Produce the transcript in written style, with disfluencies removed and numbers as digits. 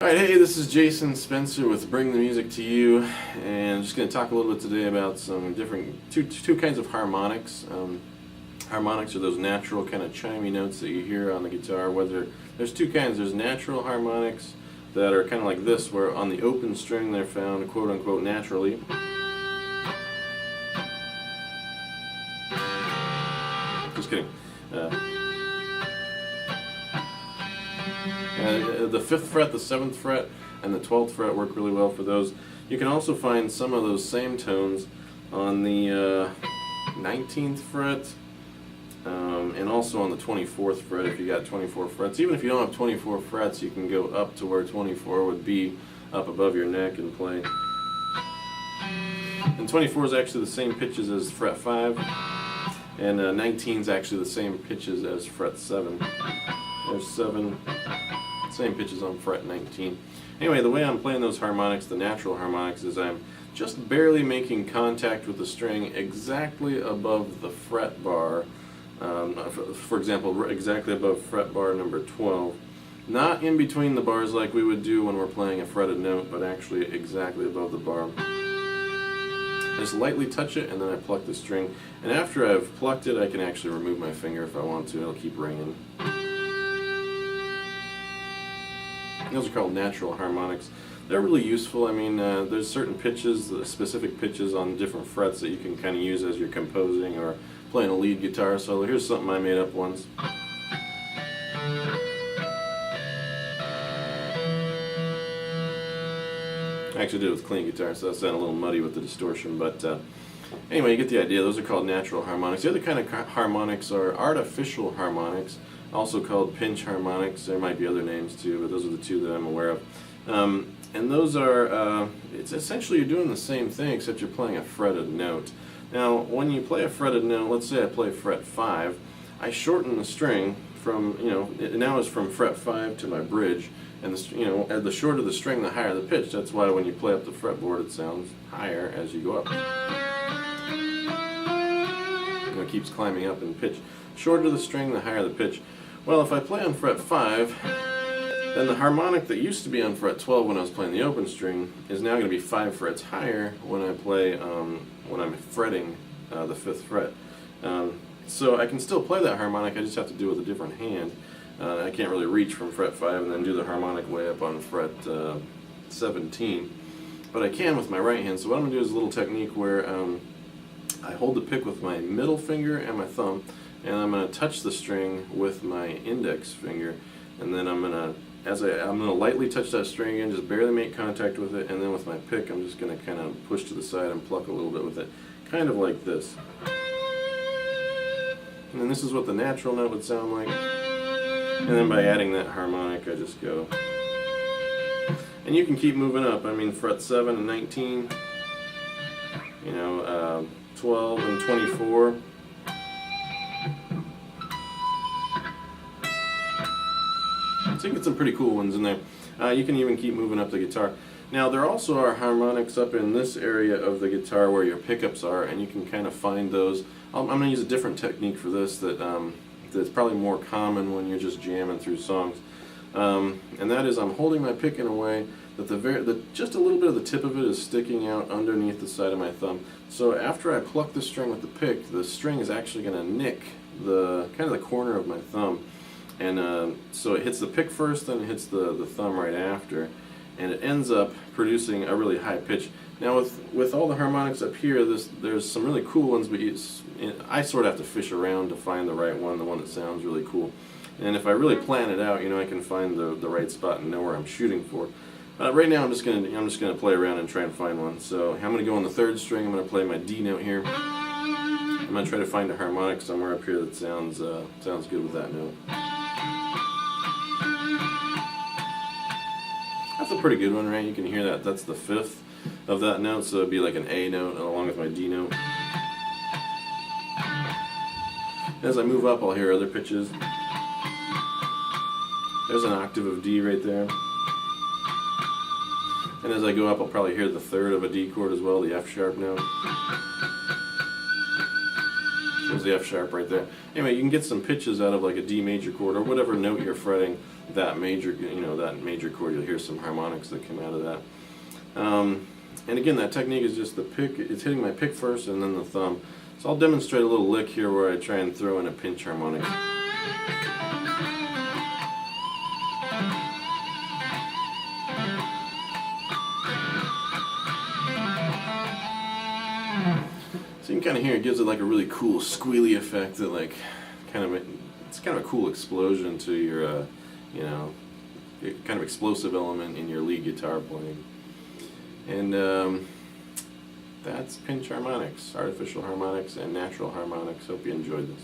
Alright, hey, this is Jason Spencer with Bring the Music to You, and I'm just going to talk a little bit today about some different, two kinds of harmonics. Harmonics are those natural kind of chimey notes that you hear on the guitar. There's two kinds. There's natural harmonics that are kind of like this, where on the open string they're found quote-unquote naturally. Just kidding. The 5th fret, the 7th fret, and the 12th fret work really well for those. You can also find some of those same tones on the 19th fret and also on the 24th fret if you got 24 frets. Even if you don't have 24 frets, you can go up to where 24 would be up above your neck and play. And 24 is actually the same pitches as fret 5, and 19 is actually the same pitches as fret 7. There's 7. Same pitches on fret 19. Anyway, the way I'm playing those harmonics, the natural harmonics, is I'm just barely making contact with the string exactly above the fret bar. For example, exactly above fret bar number 12. Not in between the bars like we would do when we're playing a fretted note, but actually exactly above the bar. Just lightly touch it and then I pluck the string. And after I've plucked it, I can actually remove my finger if I want to. It'll keep ringing. Those are called natural harmonics. They're really useful. I mean, there's certain pitches, specific pitches on different frets that you can kind of use as you're composing or playing a lead guitar solo. Here's something I made up once. I actually did it with clean guitar, so that sounded a little muddy with the distortion, but anyway, you get the idea. Those are called natural harmonics. The other kind of harmonics are artificial harmonics, also called pinch harmonics. There might be other names too, but those are the two that I'm aware of. And those are, it's essentially you're doing the same thing except you're playing a fretted note. Now, when you play a fretted note, let's say I play fret 5, I shorten the string from, now it's from fret 5 to my bridge, and the shorter the string, the higher the pitch. That's why when you play up the fretboard, it sounds higher as you go up. It keeps climbing up in pitch. Shorter the string, the higher the pitch. Well, if I play on fret 5, then the harmonic that used to be on fret 12 when I was playing the open string is now going to be 5 frets higher when I play, when I'm fretting the 5th fret. So I can still play that harmonic, I just have to do it with a different hand. I can't really reach from fret 5 and then do the harmonic way up on fret 17. But I can with my right hand, so what I'm going to do is a little technique where I hold the pick with my middle finger and my thumb, and I'm going to touch the string with my index finger, and then I'm going to lightly touch that string again, just barely make contact with it, and then with my pick I'm just going to kind of push to the side and pluck a little bit with it, kind of like this. And then this is what the natural note would sound like, and then by adding that harmonic I just go. And you can keep moving up. I mean, fret 7 and 19, 12 and 24. So you get some pretty cool ones in there. You can even keep moving up the guitar. Now there also are harmonics up in this area of the guitar where your pickups are, and you can kind of find those. I'm going to use a different technique for this that's probably more common when you're just jamming through songs. And that is I'm holding my pick in a way that just a little bit of the tip of it is sticking out underneath the side of my thumb. So after I pluck the string with the pick, the string is actually going to nick kind of the corner of my thumb. And so it hits the pick first, then it hits the thumb right after, and it ends up producing a really high pitch. Now with all the harmonics up here, there's some really cool ones, but I sort of have to fish around to find the right one, the one that sounds really cool. And if I really plan it out, I can find the right spot and know where I'm shooting for. Right now I'm just gonna play around and try and find one. So I'm gonna go on the 3rd string. I'm gonna play my D note here. I'm gonna try to find a harmonic somewhere up here that sounds good with that note. That's a pretty good one, right? You can hear that. That's the 5th of that note, so it'd be like an A note along with my D note. As I move up, I'll hear other pitches. There's an octave of D right there. And as I go up, I'll probably hear the 3rd of a D chord as well, the F sharp note. There's the F sharp right there. Anyway, you can get some pitches out of like a D major chord or whatever note you're fretting that major, that major chord, you'll hear some harmonics that come out of that. And again, that technique is just the pick, it's hitting my pick first and then the thumb. So I'll demonstrate a little lick here where I try and throw in a pinch harmonic. So you can kind of hear it gives it like a really cool squealy effect that like it's kind of a cool explosion to your kind of explosive element in your lead guitar playing. And that's pinch harmonics, artificial harmonics and natural harmonics. Hope you enjoyed this.